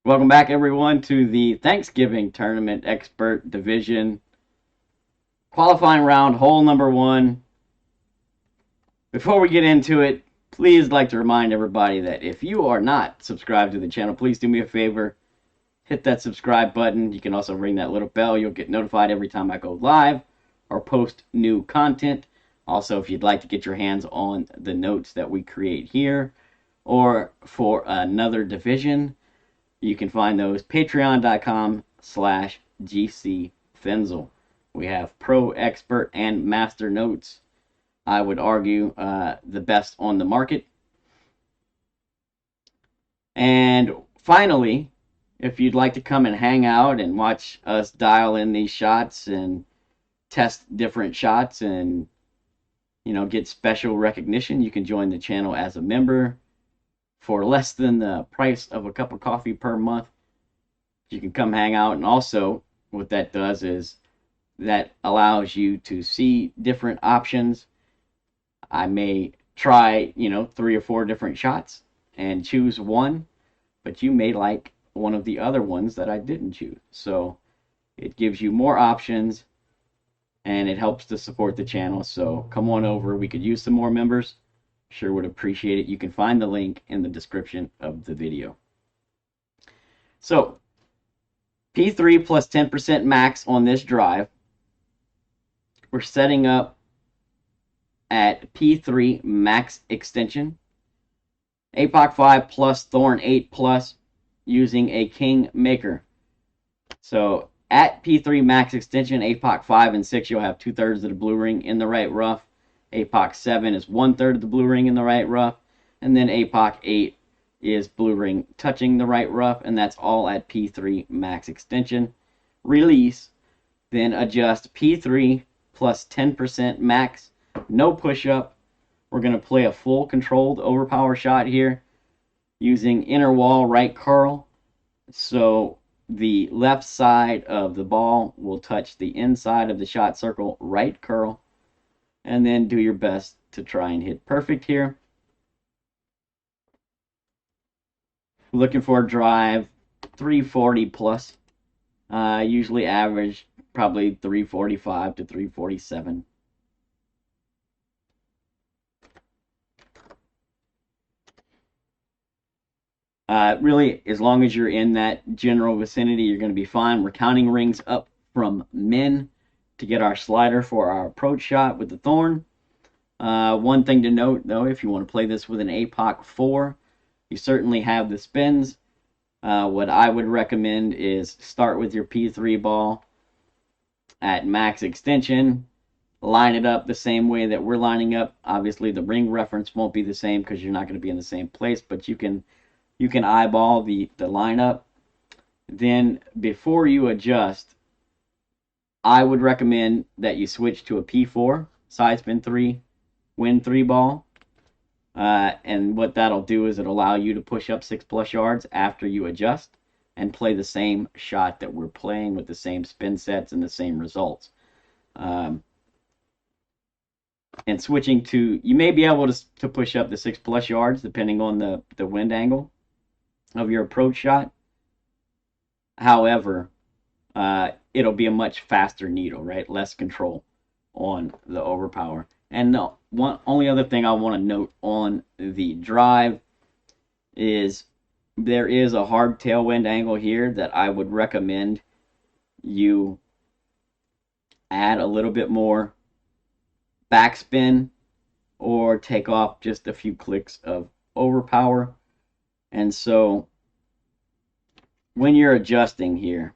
Welcome back, everyone, to the Thanksgiving Tournament Expert Division qualifying round, hole number one. Before we get into it, please like to remind everybody that if you are not subscribed to the channel, please do me a favor, hit that subscribe button. You can also ring that little bell. You'll get notified every time I go live or post new content. Also, if you'd like to get your hands on the notes that we create here or for another division, you can find those patreon.com/GCFenzel. We have pro, expert, and master notes. I would argue the best on the market. And finally, if you'd like to come and hang out and watch us dial in these shots and test different shots and get special recognition, you can join the channel as a member for less than the price of a cup of coffee per month. You can come hang out, and also what that does is that allows you to see different options. I may try 3 or 4 different shots and choose one, but you may like one of the other ones that I didn't choose. So it gives you more options and it helps to support the channel. So come on over. We could use some more members. Sure would appreciate it. You can find the link in the description of the video. So P3 plus 10% max on this drive. We're setting up at P3 max extension. APOC 5 plus Thorn 8 plus using a King Maker. So at P3 max extension, APOC 5 and 6, you'll have 2/3 of the blue ring in the right rough. APOC 7 is 1/3 of the blue ring in the right rough. And then APOC 8 is blue ring touching the right rough. And that's all at P3 max extension. Release, then adjust P3 plus 10% max. No push-up. We're going to play a full controlled overpower shot here using inner wall right curl. So the left side of the ball will touch the inside of the shot circle right curl. And then do your best to try and hit perfect here. Looking for a drive 340 plus. Usually average probably 345 to 347. Really, as long as you're in that general vicinity, you're going to be fine. We're counting rings up from min to get our slider for our approach shot with the Thorn. One thing to note, though, if you want to play this with an APOC 4, you certainly have the spins. What I would recommend is start with your P3 ball at max extension. Line it up the same way that we're lining up. Obviously, the ring reference won't be the same because you're not going to be in the same place, but you can eyeball the lineup. Then before you adjust, I would recommend that you switch to a P4 side spin 3 win 3 ball. And what that'll do is it'll allow you to push up 6+ yards after you adjust and play the same shot that we're playing with the same spin sets and the same results. And switching to, you may be able to push up the 6+ yards depending on the wind angle of your approach shot. However, it'll be a much faster needle, right? Less control on the overpower. And no, only other thing I want to note on the drive is there is a hard tailwind angle here that I would recommend you add a little bit more backspin or take off just a few clicks of overpower. And so when you're adjusting here,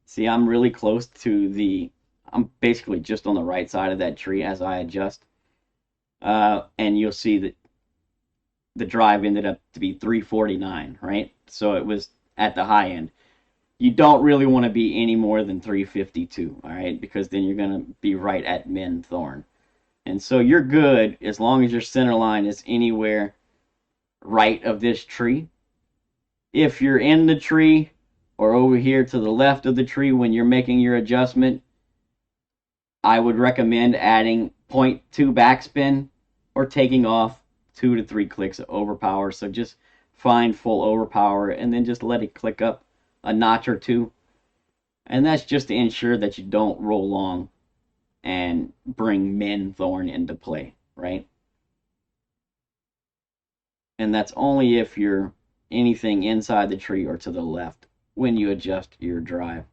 see, I'm really close to I'm basically just on the right side of that tree as I adjust. And you'll see that the drive ended up to be 349, right? So it was at the high end. You don't really want to be any more than 352, all right? Because then you're going to be right at min Thorn. And so you're good as long as your center line is anywhere right of this tree. If you're in the tree or over here to the left of the tree when you're making your adjustment, I would recommend adding 0.2 backspin or taking off 2 to 3 clicks of overpower. So just find full overpower, and then just let it click up a notch or two. And that's just to ensure that you don't roll long and bring Min Thorn into play, right? And that's only if you're anything inside the tree or to the left when you adjust your drive.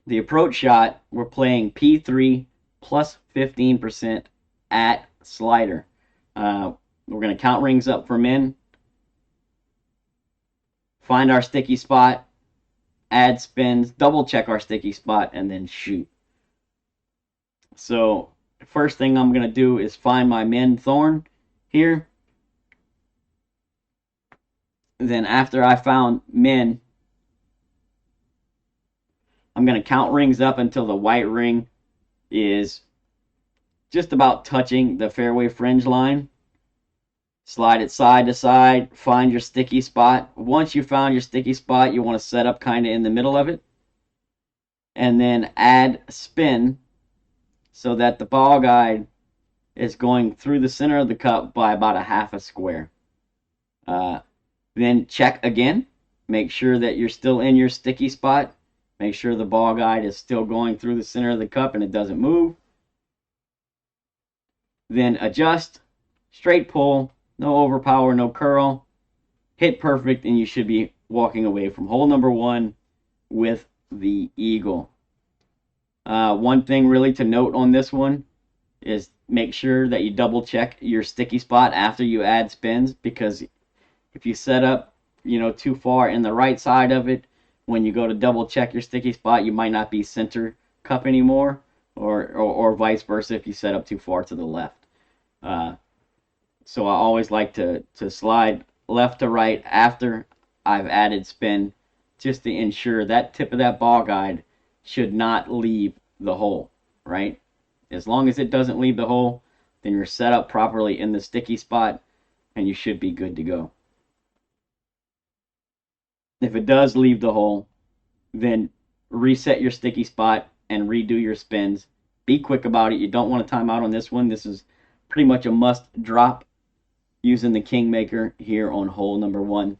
The approach shot, we're playing P3 plus 15% at slider. We're going to count rings up for Min, find our sticky spot, add spins, double check our sticky spot, and then shoot. So first thing I'm going to do is find my Min Thorn here. Then after I found Min, I'm going to count rings up until the white ring is just about touching the fairway fringe line. Slide it side to side, find your sticky spot. Once you found your sticky spot, you want to set up kind of in the middle of it. And then add spin so that the ball guide is going through the center of the cup by about a half a square. Then check again. Make sure that you're still in your sticky spot. Make sure the ball guide is still going through the center of the cup and it doesn't move. Then adjust, straight pull, no overpower, no curl. Hit perfect, and you should be walking away from hole number 1 with the eagle. One thing really to note on this one is make sure that you double check your sticky spot after you add spins, because if you set up, too far in the right side of it, when you go to double check your sticky spot, you might not be center cup anymore, or vice versa if you set up too far to the left. So I always like to slide left to right after I've added spin, just to ensure that tip of that ball guide should not leave the hole, right? As long as it doesn't leave the hole, then you're set up properly in the sticky spot and you should be good to go. If it does leave the hole, then reset your sticky spot and redo your spins. Be quick about it. You don't want to time out on this one. This is pretty much a must drop using the Kingmaker here on hole number 1.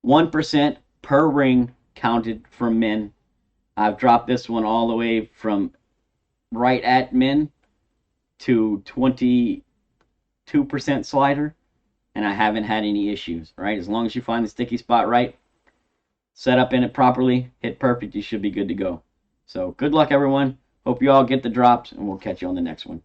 1% per ring counted from Min. I've dropped this one all the way from right at Min to 22% slider, and I haven't had any issues, right? As long as you find the sticky spot right, set up in it properly, hit perfect, you should be good to go. So good luck, everyone. Hope you all get the drops, and we'll catch you on the next one.